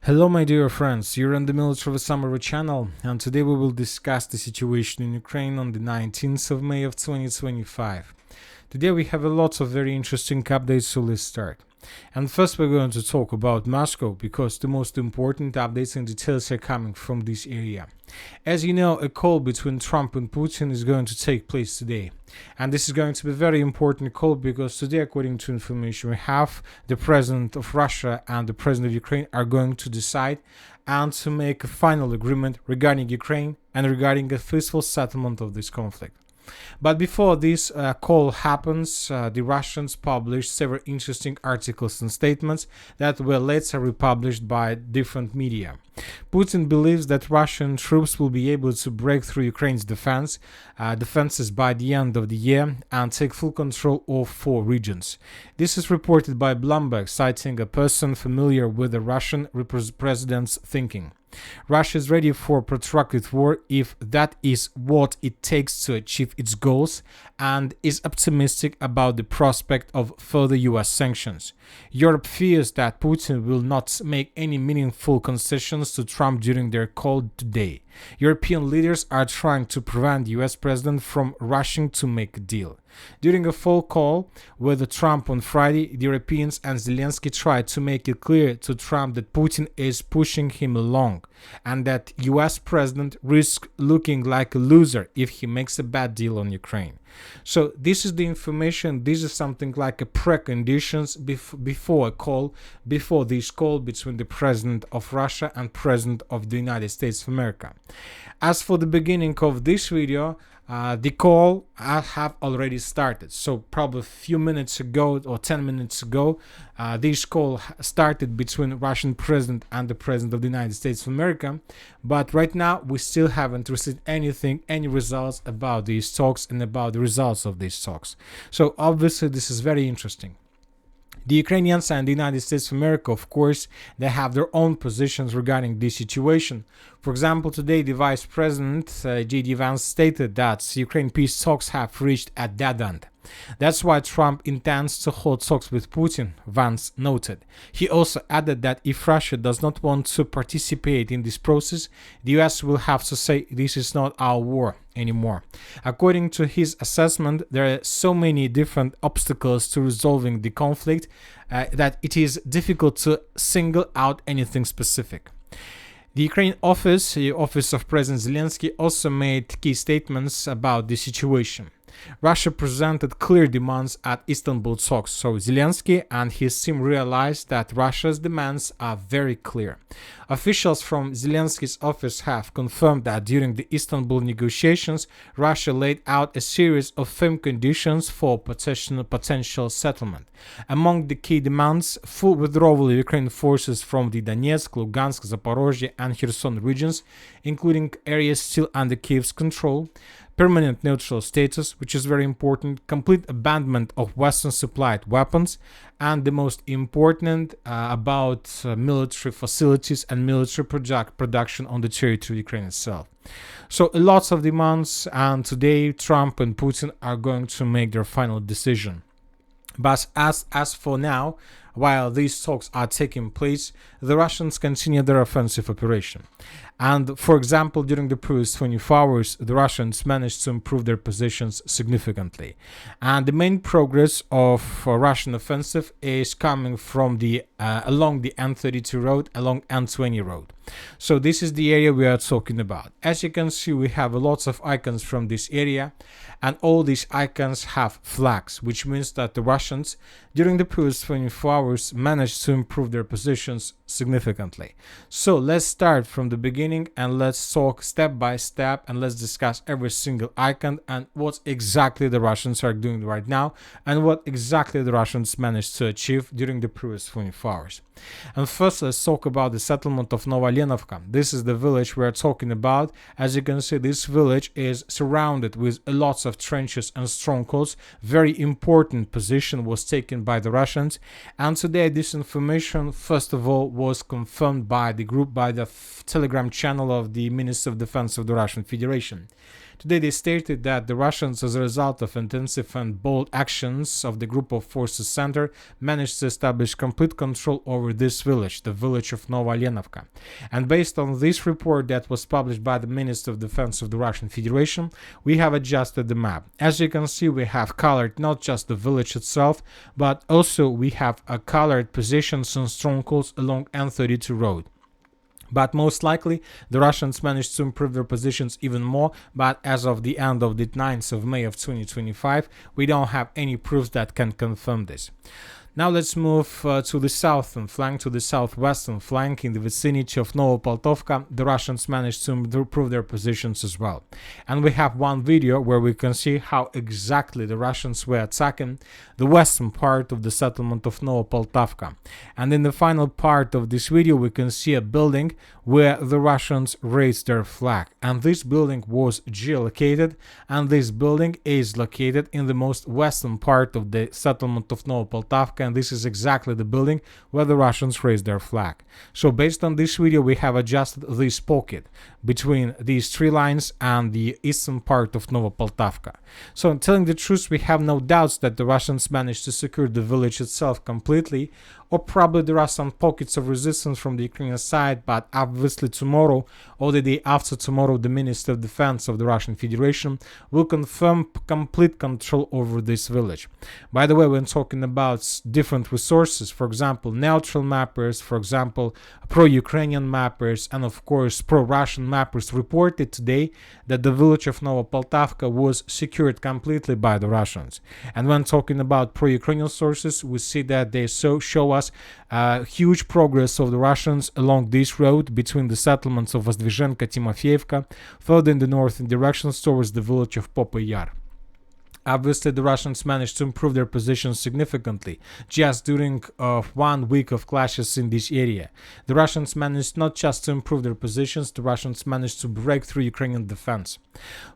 Hello my dear friends, you're on the Military Summary channel, and today we will discuss the situation in Ukraine on the 19th of May of 2025. Today we have a lot of very interesting updates, so let's start. And first we're going to talk about Moscow, because the most important updates and details are coming from this area. As you know, a call between Trump and Putin is going to take place today. And this is going to be a very important call because today, according to information we have, the president of Russia and the president of Ukraine are going to decide and to make a final agreement regarding Ukraine and regarding a peaceful settlement of this conflict. But before this call happens, the Russians published several interesting articles and statements that were later republished by different media. Putin believes that Russian troops will be able to break through Ukraine's defenses by the end of the year and take full control of 4 regions. This is reported by Bloomberg, citing a person familiar with the Russian president's thinking. Russia is ready for protracted war if that is what it takes to achieve its goals, and is optimistic about the prospect of further US sanctions. Europe fears that Putin will not make any meaningful concessions to Trump during their call today. European leaders are trying to prevent the US president from rushing to make a deal. During a phone call with Trump on Friday, the Europeans and Zelensky tried to make it clear to Trump that Putin is pushing him along, and that US president risks looking like a loser if he makes a bad deal on Ukraine. So this is the information. This is something like a preconditions before this call between the president of Russia and president of the United States of America. As for the beginning of this video, the call have already started. So probably a few minutes ago or 10 minutes ago, this call started between Russian president and the president of the United States of America. But right now we still haven't received any results about these talks and about the results of these talks. So obviously this is very interesting. The Ukrainians and the United States of America, of course, they have their own positions regarding this situation. For example, today the Vice President, J.D. Vance, stated that Ukraine peace talks have reached a dead end. That's why Trump intends to hold talks with Putin, Vance noted. He also added that if Russia does not want to participate in this process, the US will have to say this is not our war anymore. According to his assessment, there are so many different obstacles to resolving the conflict that it is difficult to single out anything specific. The Ukraine office, the office of President Zelensky, also made key statements about the situation. Russia presented clear demands at Istanbul talks, so Zelensky and his team realized that Russia's demands are very clear. Officials from Zelensky's office have confirmed that during the Istanbul negotiations, Russia laid out a series of firm conditions for potential settlement. Among the key demands, full withdrawal of Ukrainian forces from the Donetsk, Lugansk, Zaporozhye and Kherson regions, including areas still under Kyiv's control, permanent neutral status, which is very important, complete abandonment of Western supplied weapons, and the most important about military facilities and military production on the territory of Ukraine itself. So lots of demands, and today Trump and Putin are going to make their final decision. But as for now, while these talks are taking place, the Russians continue their offensive operation. And for example, during the previous 24 hours, the Russians managed to improve their positions significantly. And the main progress of Russian offensive is coming from the along the N32 road, along N20 road. So this is the area we are talking about. As you can see, we have lots of icons from this area, and all these icons have flags, which means that the Russians, during the previous 24 hours, managed to improve their positions significantly. So let's start from the beginning and let's talk step by step, and let's discuss every single icon and what exactly the Russians are doing right now and what exactly the Russians managed to achieve during the previous 24 hours. And first, let's talk about the settlement of Novalenovka. This is the village we are talking about. As you can see, this village is surrounded with lots of trenches and strongholds. Very important position was taken by the Russians. And today, this information, first of all, was confirmed by the Telegram channel of the Minister of Defense of the Russian Federation. Today they stated that the Russians, as a result of intensive and bold actions of the group of forces center, managed to establish complete control over this village, the village of Novoolenovka. And based on this report that was published by the Minister of Defense of the Russian Federation, we have adjusted the map. As you can see, we have colored not just the village itself, but also we have colored positions and strongholds along N32 road. But most likely, the Russians managed to improve their positions even more, but as of the end of the 9th of May of 2025, we don't have any proofs that can confirm this. Now let's move to the southern flank, to the southwestern flank in the vicinity of Novopoltovka. The Russians managed to improve their positions as well. And we have one video where we can see how exactly the Russians were attacking the western part of the settlement of Novopoltovka. And in the final part of this video, we can see a building where the Russians raised their flag. And this building was geolocated, and this building is located in the most western part of the settlement of Novopoltovka. And this is exactly the building where the Russians raised their flag. So based on this video, we have adjusted this pocket between these three lines and the eastern part of Novopoltovka. So telling the truth, we have no doubts that the Russians managed to secure the village itself completely, or probably there are some pockets of resistance from the Ukrainian side, but obviously tomorrow or the day after tomorrow, the Minister of Defense of the Russian Federation will confirm complete control over this village. By the way, when talking about different resources, for example, neutral mappers, for example, pro-Ukrainian mappers, and of course pro-Russian mappers reported today that the village of Novopoltovka was secured completely by the Russians. And when talking about pro-Ukrainian sources, we see that they show us huge progress of the Russians along this road between the settlements of Vozdvizhenka, Timofeevka, further in the northern directions towards the village of Popy Yar. Obviously, the Russians managed to improve their positions significantly just during 1 week of clashes in this area. The Russians managed not just to improve their positions, the Russians managed to break through Ukrainian defense.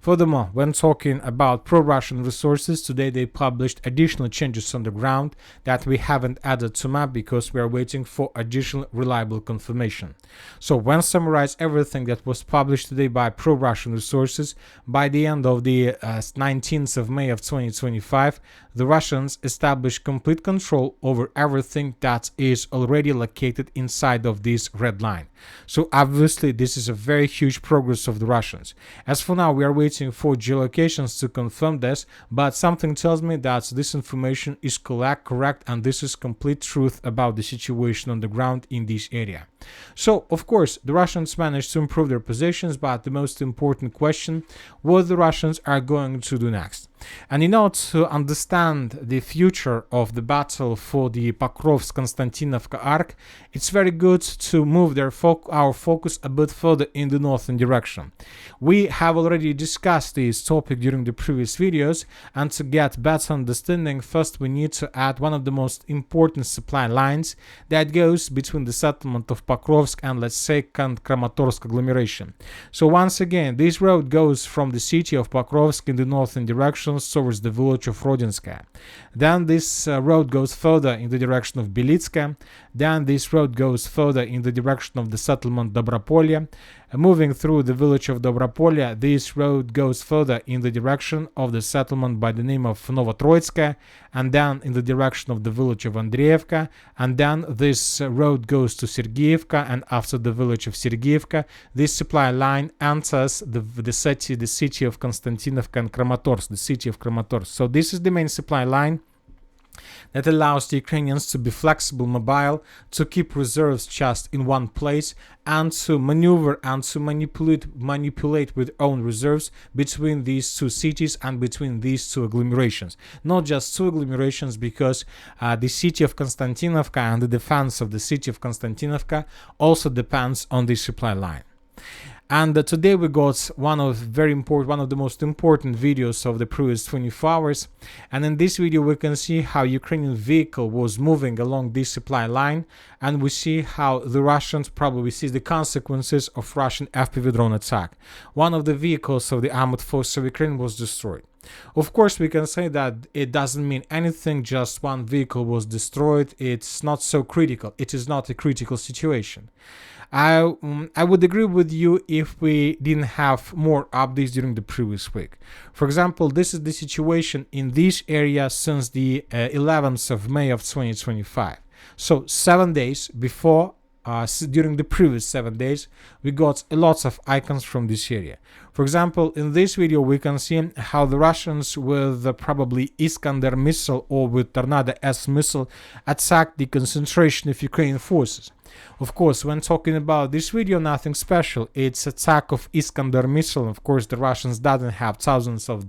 Furthermore, when talking about pro-Russian resources, today they published additional changes on the ground that we haven't added to map because we are waiting for additional reliable confirmation. So when summarize everything that was published today by pro-Russian resources, by the end of the 19th of May of 2025, the Russians established complete control over everything that is already located inside of this red line. So obviously this is a very huge progress of the Russians. As for now, we are waiting for geolocations to confirm this, but something tells me that this information is correct and this is complete truth about the situation on the ground in this area. So of course the Russians managed to improve their positions, but the most important question, what the Russians are going to do next. And in order to understand the future of the battle for the Pokrovsk-Kostiantynivka arc, it's very good to move our focus a bit further in the northern direction. We have already discussed this topic during the previous videos, and to get better understanding, first we need to add one of the most important supply lines that goes between the settlement of Pokrovsk and, let's say, Kramatorsk agglomeration. So once again, this road goes from the city of Pokrovsk in the northern direction towards the village of Rodinskaya. Then this road goes further in the direction of Belitska. Then this road goes further in the direction of the settlement Dobropolye. Moving through the village of Dobropolye, this road goes further in the direction of the settlement by the name of Novotroitska, and then in the direction of the village of Andreevka, and then this road goes to Sergeyevka, and after the village of Sergeyevka, this supply line enters the city of Kostiantynivka and Kramatorsk, the city of Kramatorsk. So this is the main supply line that allows the Ukrainians to be flexible, mobile, to keep reserves just in one place, and to maneuver and to manipulate with own reserves between these two cities and between these two agglomerations. Not just two agglomerations, because the city of Kostiantynivka and the defense of the city of Kostiantynivka also depends on the supply line. And today we got one of the most important videos of the previous 24 hours. And in this video we can see how Ukrainian vehicle was moving along this supply line, and we see how the Russians probably see the consequences of Russian FPV drone attack. One of the vehicles of the armored force of Ukraine was destroyed. Of course, we can say that it doesn't mean anything, just one vehicle was destroyed. It's not so critical. It is not a critical situation. I would agree with you if we didn't have more updates during the previous week. For example, this is the situation in this area since the 11th of May of 2025. So 7 days before, during the previous 7 days, we got lots of icons from this area. For example, in this video, we can see how the Russians with probably Iskander missile or with Tornado S missile attacked the concentration of Ukrainian forces. Of course, when talking about this video, nothing special. It's attack of Iskander missile. Of course, the Russians doesn't have thousands of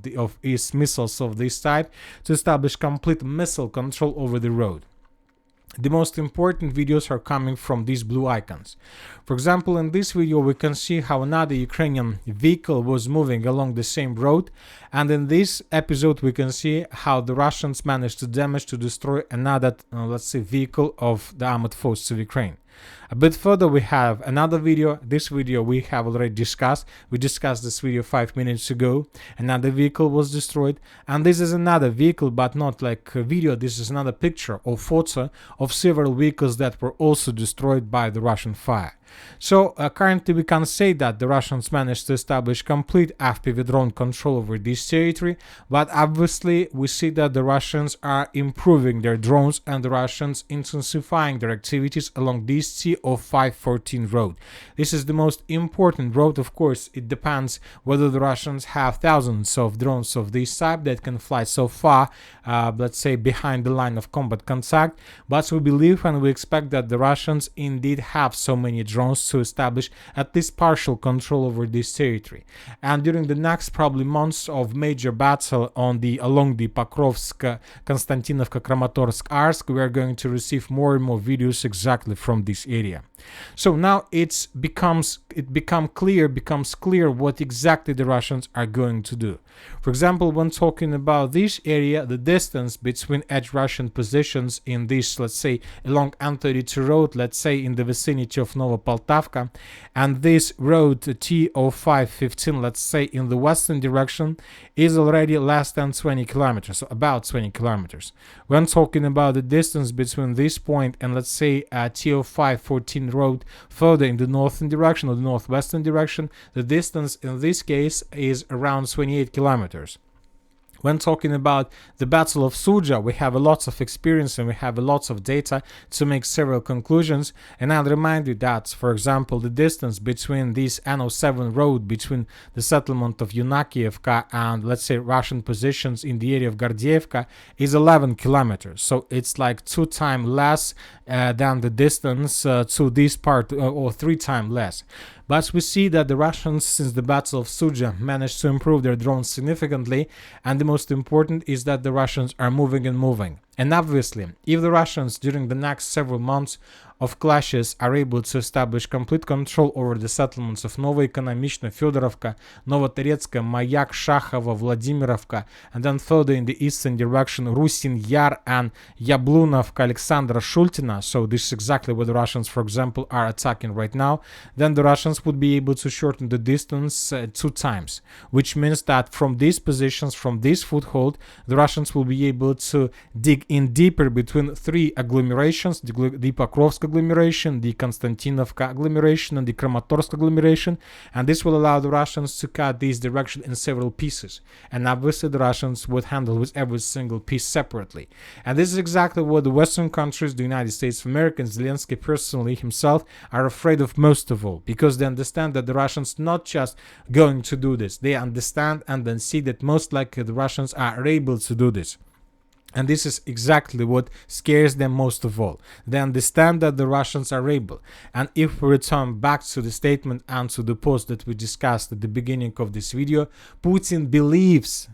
missiles of this type to establish complete missile control over the road. The most important videos are coming from these blue icons. For example, in this video we can see how another Ukrainian vehicle was moving along the same road, and in this episode we can see how the Russians managed to destroy another, let's say, vehicle of the armored forces of Ukraine. A bit further we have another video. This video we have already discussed. We discussed this video 5 minutes ago. Another vehicle was destroyed, and this is another vehicle, but not like a video. This is another picture or photo of several vehicles that were also destroyed by the Russian fire. So currently we can say that the Russians managed to establish complete FPV drone control over this territory, but obviously we see that the Russians are improving their drones and the Russians intensifying their activities along this TO514 road. This is the most important road. Of course, it depends whether the Russians have thousands of drones of this type that can fly so far, let's say behind the line of combat contact, but we believe and we expect that the Russians indeed have so many drones to establish at least partial control over this territory. And during the next probably months of major battle along the Pokrovsk, Kostiantynivka, Kramatorsk, Arsk, we are going to receive more and more videos exactly from this area. So now becomes clear what exactly the Russians are going to do. For example, when talking about this area, the distance between edge Russian positions in this, let's say, along N32 road, let's say in the vicinity of Poltavka, and this road TO515, let's say in the western direction, is already less than 20 kilometers, so about 20 kilometers. When talking about the distance between this point and, let's say, TO514 road further in the northern direction or the northwestern direction, the distance in this case is around 28 kilometers. When talking about the Battle of Sudzha, we have a lot of experience and we have a lot of data to make several conclusions. And I'll remind you that, for example, the distance between this N07 road between the settlement of Yunakievka and, let's say, Russian positions in the area of Gordievka is 11 kilometers. So it's like 2 times less than the distance to this part, or 3 times less. But we see that the Russians, since the Battle of Sudzha, managed to improve their drones significantly, and the most important is that the Russians are moving and moving. And obviously, if the Russians during the next several months of clashes are able to establish complete control over the settlements of Novoekonomichno, Fedorovka, Novoteretska, Mayak, Shakhovo, Vladimirovka, and then further in the eastern direction, Rusin Yar and Yablunovka, Alexandra Shultina, so this is exactly what the Russians, for example, are attacking right now, then the Russians would be able to shorten the distance 2 times, which means that from these positions, from this foothold, the Russians will be able to dig in deeper between 3 agglomerations, the Pokrovsk agglomeration, the Kostiantynivka agglomeration, and the Kramatorsk agglomeration, and this will allow the Russians to cut this direction in several pieces. And obviously the Russians would handle with every single piece separately. And this is exactly what the Western countries, the United States of America, and Zelensky personally himself are afraid of most of all, because they understand that the Russians not just going to do this, they understand and then see that most likely the Russians are able to do this. And this is exactly what scares them most of all. They understand that the Russians are able. And if we return back to the statement and to the post that we discussed at the beginning of this video, Putin believes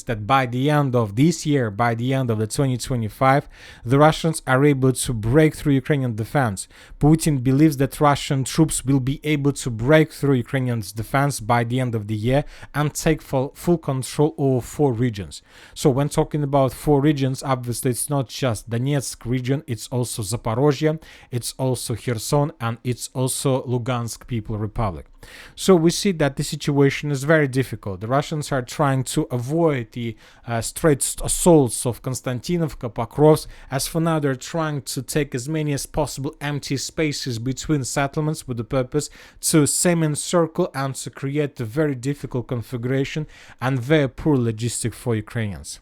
that by the end of this year, by the end of the 2025, the Russians are able to break through Ukrainian defense. Putin believes that Russian troops will be able to break through Ukrainian defense by the end of the year and take full control over 4 regions. So when talking about 4 regions, obviously it's not just Donetsk region, it's also Zaporozhye, it's also Kherson, and it's also Lugansk People Republic. So we see that the situation is very difficult. The Russians are trying to avoid the straight assaults of Kostiantynivka, Pokrovsk. As for now, they're trying to take as many as possible empty spaces between settlements with the purpose to semi-encircle and to create a very difficult configuration and very poor logistic for Ukrainians.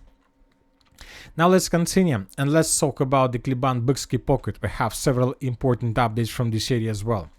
Now let's continue and let's talk about the Kliban-Byksky pocket. We have several important updates from this area as well.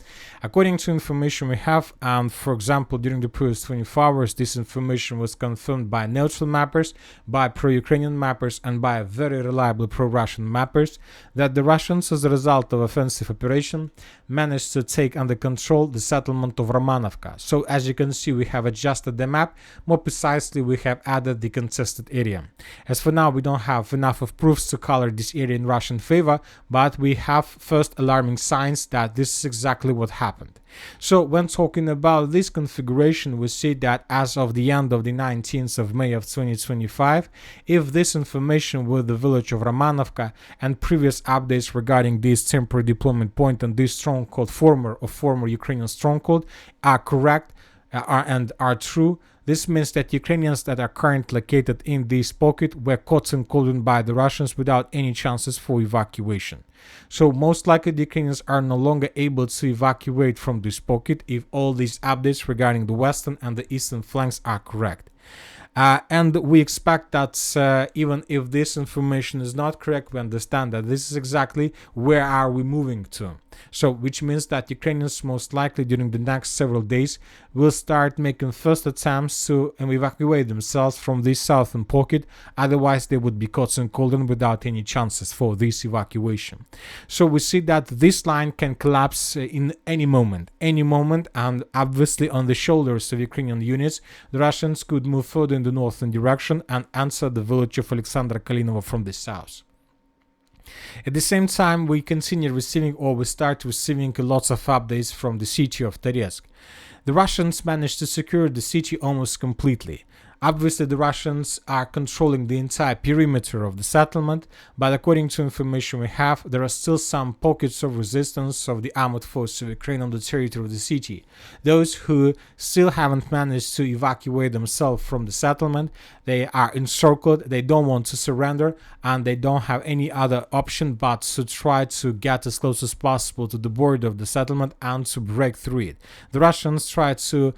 According to information we have, for example, during the previous 24 hours, this information was confirmed by neutral mappers, by pro-Ukrainian mappers, and by very reliable pro-Russian mappers, that the Russians, as a result of offensive operation, managed to take under control the settlement of Ramanovka. So as you can see, we have adjusted the map. More precisely, we have added the contested area. As for now, we don't have enough of proofs to color this area in Russian favor, but we have first alarming signs that this is exactly what happened. So when talking about this configuration, we see that as of the end of the 19th of May of 2025, if this information with the village of Ramanovka and previous updates regarding this temporary deployment point and this stronghold, former Ukrainian stronghold, are correct and are true, this means that Ukrainians that are currently located in this pocket were caught and cordoned by the Russians without any chances for evacuation. So most likely the Ukrainians are no longer able to evacuate from this pocket if all these updates regarding the western and the eastern flanks are correct. And we expect that even if this information is not correct, we understand that this is exactly where are we moving to. So which means that Ukrainians most likely during the next several days will start making first attempts to evacuate themselves from this southern pocket. Otherwise they would be caught and cordoned without any chances for this evacuation. So we see that this line can collapse in any moment, and obviously on the shoulders of Ukrainian units the Russians could move further in the northern direction and answer the village of Alexandra Kalinovo from the south. At the same time, we continue receiving, or we start receiving, lots of updates from the city of Teresk. The Russians managed to secure the city almost completely. Obviously, the Russians are controlling the entire perimeter of the settlement, but according to information we have, there are still some pockets of resistance of the armored forces of Ukraine on the territory of the city. Those who still haven't managed to evacuate themselves from the settlement, they are encircled, they don't want to surrender, and they don't have any other option but to try to get as close as possible to the border of the settlement and to break through it. The Russians try to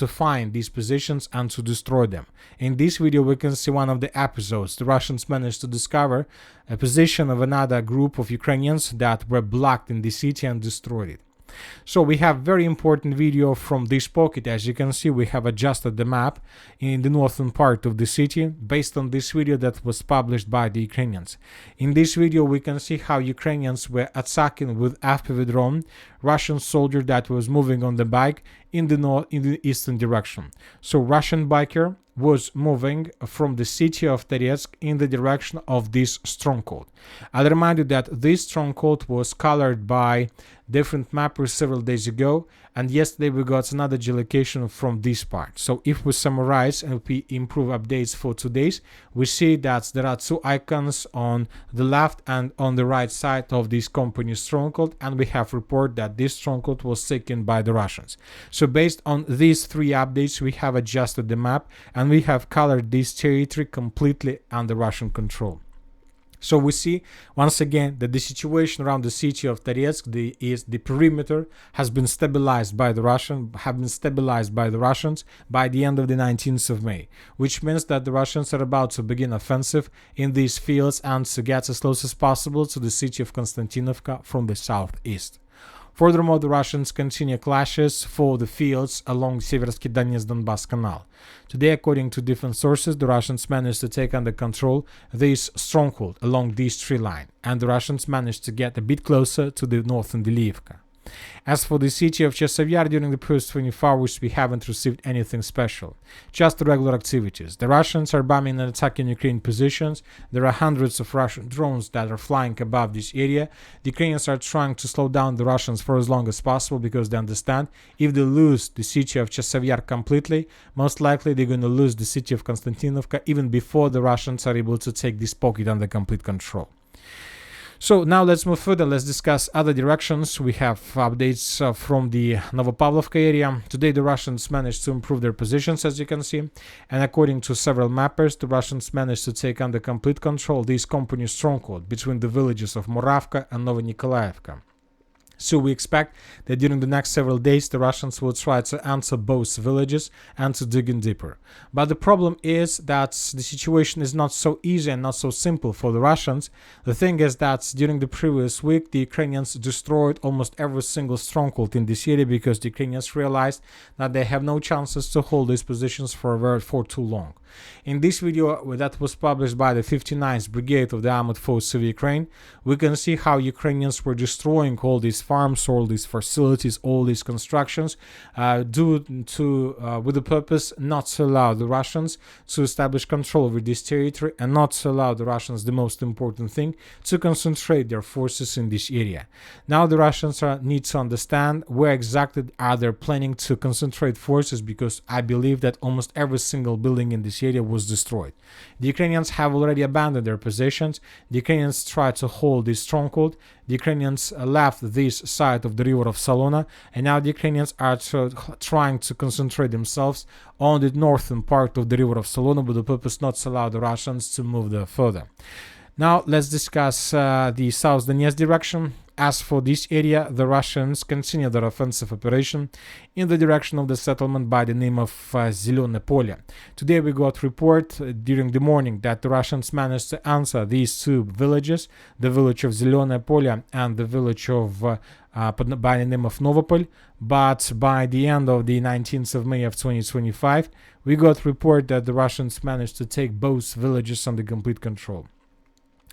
find these positions and to destroy them. In this video we can see one of the episodes. The Russians managed to discover a position of another group of Ukrainians that were blocked in the city and destroyed it. So we have very important video from this pocket. As you can see, we have adjusted the map in the northern part of the city based on this video that was published by the Ukrainians. In this video we can see how Ukrainians were attacking with FPV drone Russian soldier that was moving on the bike in the eastern direction. So Russian biker was moving from the city of Teresk in the direction of this stronghold. I'll remind you that this stronghold was colored by different mappers several days ago, and yesterday we got another geolocation from this part. So if we summarize and we improve updates for today's, we see that there are two icons on the left and on the right side of this company stronghold, and we have report that this stronghold was taken by the Russians. So based on these three updates, we have adjusted the map and we have colored this territory completely under Russian control. So we see once again that the situation around the city of Teresk, the perimeter has been stabilized by the Russians by the end of the 19th of May, which means that the Russians are about to begin offensive in these fields and to get as close as possible to the city of Kostiantynivka from the southeast. Furthermore, the Russians continue clashes for the fields along Seversky Donetsk-Donbass canal. Today, according to different sources, the Russians managed to take under control this stronghold along this tree line, and the Russians managed to get a bit closer to the northern Deliivka. As for the city of Chasiv during the first 24 hours, we haven't received anything special, just regular activities. The Russians are bombing and attacking Ukrainian positions. There are hundreds of Russian drones that are flying above this area. The Ukrainians are trying to slow down the Russians for as long as possible because they understand if they lose the city of Chasiv completely, most likely they're going to lose the city of Kostiantynivka even before the Russians are able to take this pocket under complete control. So now let's move further. Let's discuss other directions. We have updates from the Novopavlovka area. Today the Russians managed to improve their positions, as you can see, and according to several mappers, the Russians managed to take under complete control this company stronghold between the villages of Moravka and Novonikolaevka. So we expect that during the next several days the Russians will try to answer both villages and to dig in deeper. But the problem is that the situation is not so easy and not so simple for the Russians. The thing is that during the previous week the Ukrainians destroyed almost every single stronghold in this area because the Ukrainians realized that they have no chances to hold these positions for too long. In this video that was published by the 59th Brigade of the Armored Forces of Ukraine, we can see how Ukrainians were destroying all these farms, all these facilities, all these constructions, with the purpose not to allow the Russians to establish control over this territory and not to allow the Russians, the most important thing, to concentrate their forces in this area. Now the Russians need to understand where exactly are they planning to concentrate forces, because I believe that almost every single building in this area was destroyed. The Ukrainians have already abandoned their positions. The Ukrainians tried to hold this stronghold. The Ukrainians left this side of the river of Salona, and now the Ukrainians are trying to concentrate themselves on the northern part of the river of Salona with the purpose not to allow the Russians to move there further. Now let's discuss the South Donetsk direction. As for this area, the Russians continue their offensive operation in the direction of the settlement by the name of Zelene Polye. Today we got report during the morning that the Russians managed to answer these two villages, the village of Zelene Polye and the village of by the name of Novopol, but by the end of the 19th of May of 2025, we got report that the Russians managed to take both villages under complete control.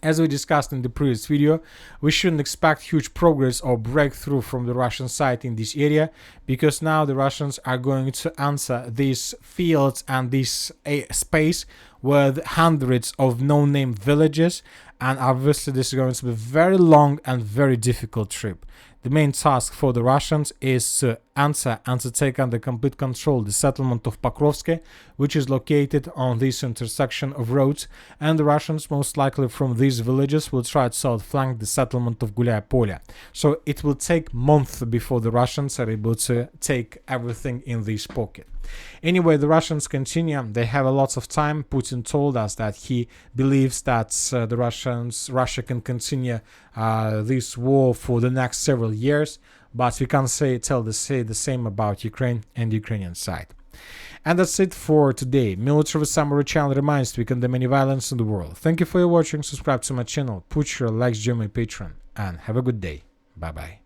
As we discussed in the previous video, we shouldn't expect huge progress or breakthrough from the Russian side in this area, because now the Russians are going to answer these fields and this space with hundreds of no-name villages, and obviously this is going to be a very long and very difficult trip. The main task for the Russians is to answer and to take under complete control the settlement of Pokrovsk, which is located on this intersection of roads, and the Russians most likely from these villages will try to outflank the settlement of Gulaya Polye. So it will take months before the Russians are able to take everything in this pocket. Anyway, the Russians continue. They have a lot of time. Putin told us that he believes that Russia can continue this war for the next several years, but we can't say the same about Ukraine and the Ukrainian side. And that's it for today. Military Summary channel reminds we condemn any violence in the world. Thank you for your watching. Subscribe to my channel, put your likes, join my Patreon, and have a good day. Bye bye.